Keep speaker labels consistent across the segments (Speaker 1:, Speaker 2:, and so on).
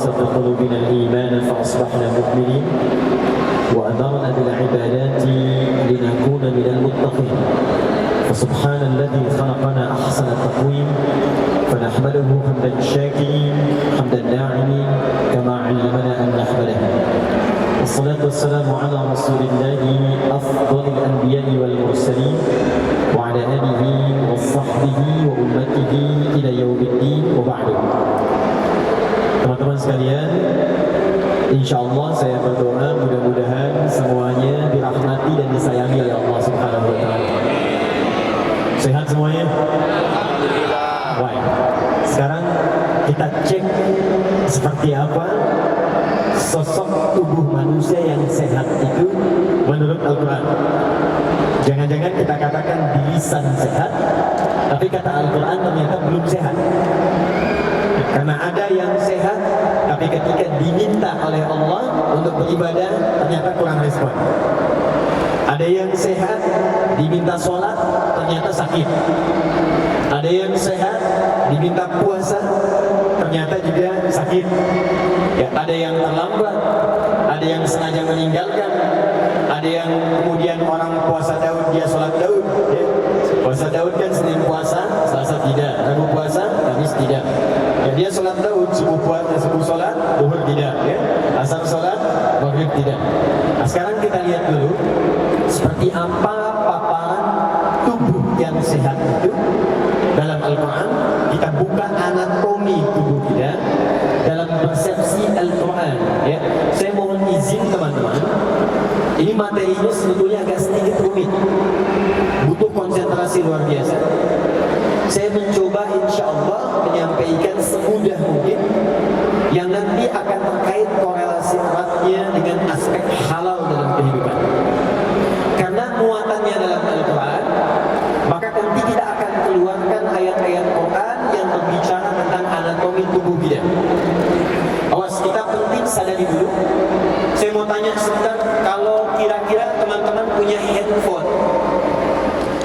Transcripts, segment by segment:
Speaker 1: بسط قلوبنا الإيمان فأصبحنا مؤمنين وأمرنا بالعبادات لنكون من المتقين فسبحان الذي خلقنا أحسن التقويم فنحمده حمدا الشاكرين حمد الناعمين كما علمنا أن نحمده والصلاة والسلام على رسول الله أفضل الأنبياء والمرسلين وعلى آله وصحبه وأمته إلى يوم الدين وبعد. Teman-teman sekalian, insyaallah saya berdoa mudah-mudahan semuanya dirahmati dan disayangi oleh Allah Subhanahu wa taala. Sehat semuanya? Baik. Sekarang kita cek seperti apa sosok tubuh manusia yang sehat itu menurut Al-Quran. Jangan-jangan kita katakan di lisan sehat, tapi kata Al-Quran ternyata belum sehat. Karena ada yang sehat, tapi ketika diminta oleh Allah untuk beribadah, ternyata kurang respon. Ada yang sehat, diminta sholat, ternyata sakit. Ada yang sehat, diminta puasa, ternyata juga sakit. Ya, ada yang terlambat, ada yang sengaja meninggalkan, ada yang kemudian orang puasa Daud, dia sholat Daud. Ya. Puasa Daud kan Senin puasa, Selasa tidak, Rabu puasa, Kamis tidak. Ya, dia sholat Daud, subuh sholat, duhur tidak, ya. Asar sholat, maghrib tidak. Nah, sekarang kita lihat dulu seperti apa paparan tubuh yang sehat itu dalam Al-Quran. Kita buka anatomi tubuh kita dalam persepsi Al-Quran. Ya, saya mohon izin teman-teman, ini materinya sebetulnya agak sedikit rumit, butuh konsentrasi luar biasa. Saya mencoba insya Allah menyampaikan semudah mungkin yang nanti akan terkait korelasi eratnya dengan aspek halal dalam kehidupan. Karena muatannya dalam Al-Quran, maka nanti kita akan keluarkan ayat-ayat Quran yang berbicara tentang anatomi tubuh kita. Awas, kita penting sadari dulu. Saya mau tanya sebentar, kalau kira-kira teman-teman punya handphone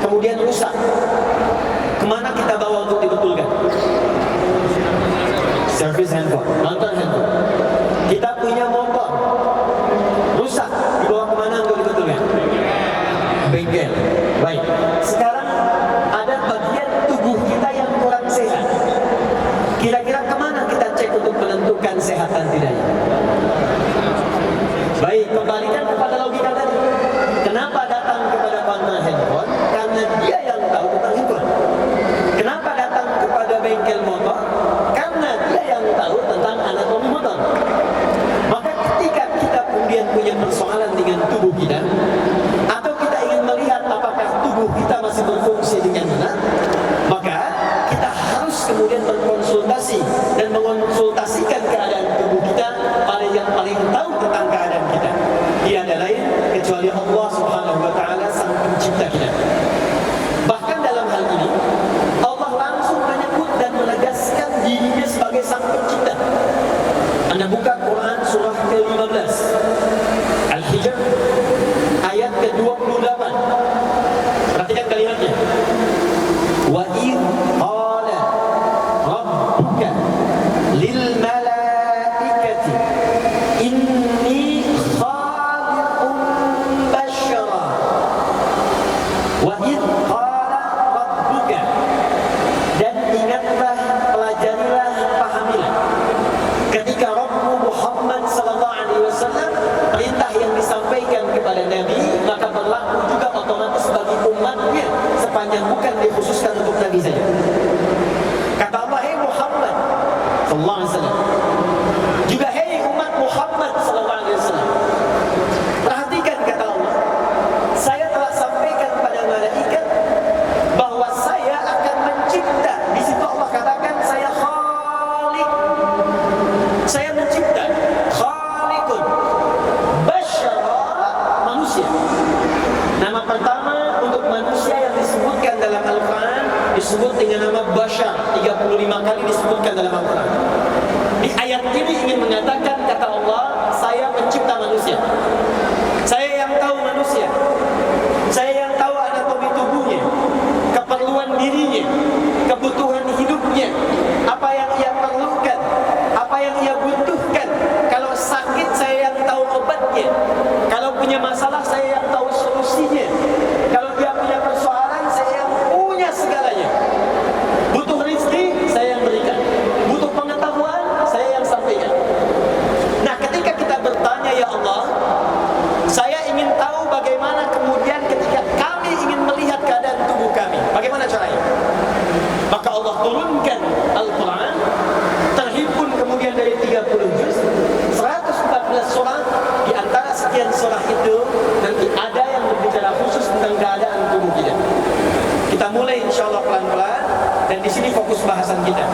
Speaker 1: kemudian rusak, kemana kita bawa untuk dibetulkan? Servis handphone, nonton handphone. Kita punya motor rusak, dibawa kemana untuk dibetulkan? Bengkel. Baik, sekarang ada bagian tubuh kita yang kurang sehat. Kira-kira kemana kita cek untuk menentukan sehat dan tidaknya? Baik, kembalikan kepada logika tadi. Kenapa datang kepada konter handphone? Karena dia yang tahu tentang handphone. Kenapa datang kepada bengkel motor? Karena dia yang tahu tentang anatomi motor. Maka ketika kita kemudian punya persoalan dengan tubuh kita, atau kita ingin melihat apakah tubuh kita masih berfungsi dengan benar, maka kita harus kemudian berkonsultasi dan mengonsultasikan keadaan tubuh kita pada yang paling tahu tentang keadaan kita. Tiada lain kecuali Allah Subhanahu wa taala, sang pencipta kita. Bahkan dalam hal ini Allah langsung menyebut dan menegaskan dirinya sebagai sang pencipta. Anda buka Quran surah ke-15 Al-Hijr ayat ke-28. Perhatikan kalimatnya. Wa idh qala rabbuka lil malaikati inni khaliqun bashara. Wa idh qala rabbuka, dan ingatlah, pelajarilah, pahamilah ketika Rabbmu Muhammad sallallahu alaihi wasallam, perintah yang disampaikan kepada Nabi maka berlaku juga otomatis bagi umatnya, sepanjang bukan dikhususkan untuk Nabi saja. Kata Allah, hei Muhammad sallallahu alaihi wasallam, juga hei umat Muhammad sallallahu alaihi wasallam, perhatikan kata Allah, saya telah sampaikan kepada malaikat bahwa saya akan mencipta. Di situ Allah katakan saya khaliq, saya mencipta, khaliqun basyara, manusia. Nama pertama untuk manusia yang disebutkan dalam Al-Quran disebut dengan nama Bashar, 35 kali disebutkan dalam Al-Quran. Di ayat ini ingin mengatakan, kata Allah, saya pencipta manusia. Saya yang tahu manusia. Saya yang tahu anatomi tubuhnya, keperluan dirinya, kebutuhan hidupnya, apa yang ia perlukan, apa yang ia butuhkan pembahasan kita.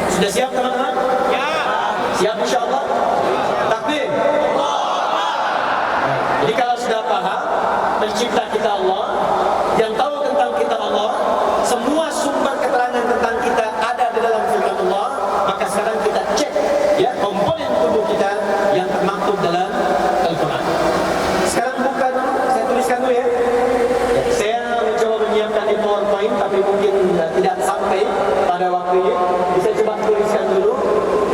Speaker 1: Sudah siap teman-teman? Ya. Siap insyaallah? Takbir. Jadi kalau sudah paham pencipta kita Allah, yang tahu tentang kita Allah, semua sumber keterangan tentang kita ada di dalam firman Allah, maka sekarang kita cek ya komponen tubuh kita yang termaktub dalam Al-Quran. Sekarang buka dulu, saya tuliskan dulu ya. Saya mencoba menyiapkan di PowerPoint, tapi mungkin tidak sampai pada waktunya. Saya coba tuliskan dulu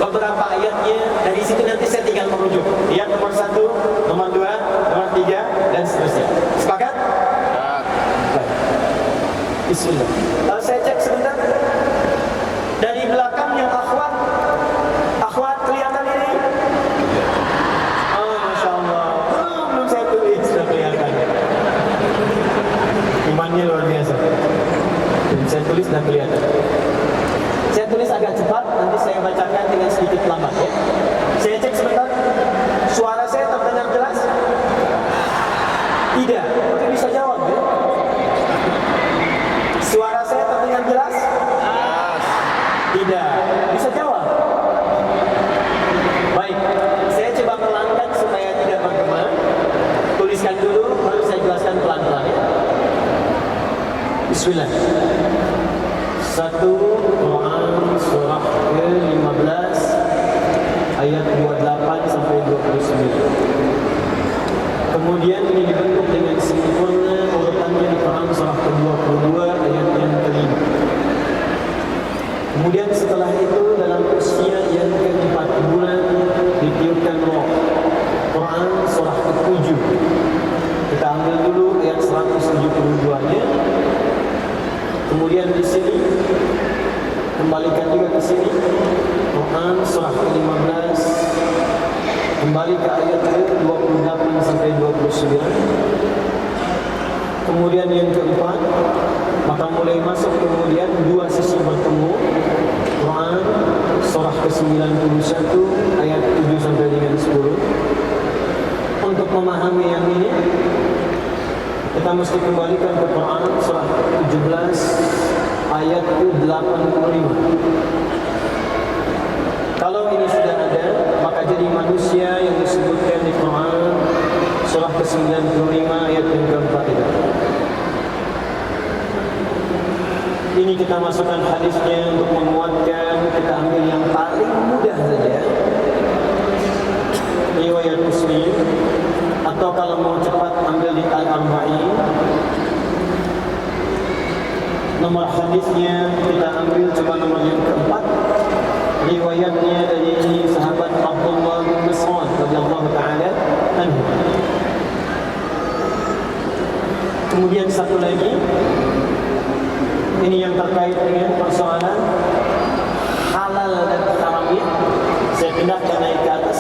Speaker 1: beberapa ayatnya. Dari situ nanti saya tinggal merujuk. Ayat nomor 1, nomor 2, nomor 3, dan seterusnya. Sepakat? Baik. Bismillah. Lalu saya cek sebentar. Dari belakangnya akhwat kelihatan ini? Oh, Masya Allah. Belum saya tulis, sudah kelihatan. Imannya luar biasa. Saya tulis dan kelihatan. Saya tulis agak cepat, nanti saya bacakan dengan sedikit lambat ya. Saya cek sebentar. Suara saya terdengar jelas? Tidak. Oke, bisa jawab ya. Suara saya terdengar jelas? Tidak. Bisa jawab? Baik. Saya coba pelankan supaya tidak bergema. Tuliskan dulu, baru saya jelaskan pelan-pelan ya. Bismillah. 1 Quran surah ke-15 ayat 28 sampai 29. Kemudian ini dibentuk dengan sempurna urutannya di Quran surah ke-22 ayat yang ke-5. Kemudian setelah itu dalam usia yang ke-4 bulan ditiupkan roh. Quran surah ke-7. Kita ambil dulu ayat 172-nya. Kemudian di sini kembalikan juga ke sini. Quran surah ke-15 kembali ke ayat ke-28 sampai 29. Kemudian yang keempat, maka mulai masuk kemudian dua sisi bertemu. Quran surah ke-91 ayat 7 sampai dengan 10. Untuk memahami yang ini, kita mesti kembalikan ke Quran surah 17 ayat ke-85. Kalau ini sudah ada, maka jadi manusia yang disebutkan di Quran surah ke-95 ayat yang ke-4 itu. Ini kita masukkan hadisnya untuk menguatkan. Kita ambil yang paling mudah saja, riwayat Muslim, atau kalau mau cepat ambil di Al-Arba'in. Nomor hadisnya kita ambil cuma nomor yang keempat. Riwayatnya dari sahabat Abdullah bin Mas'ud radhiyallahu taala anhu. Kemudian satu lagi, ini yang terkait dengan persoalan halal dan haramnya. Saya pindahkan naik ke atas.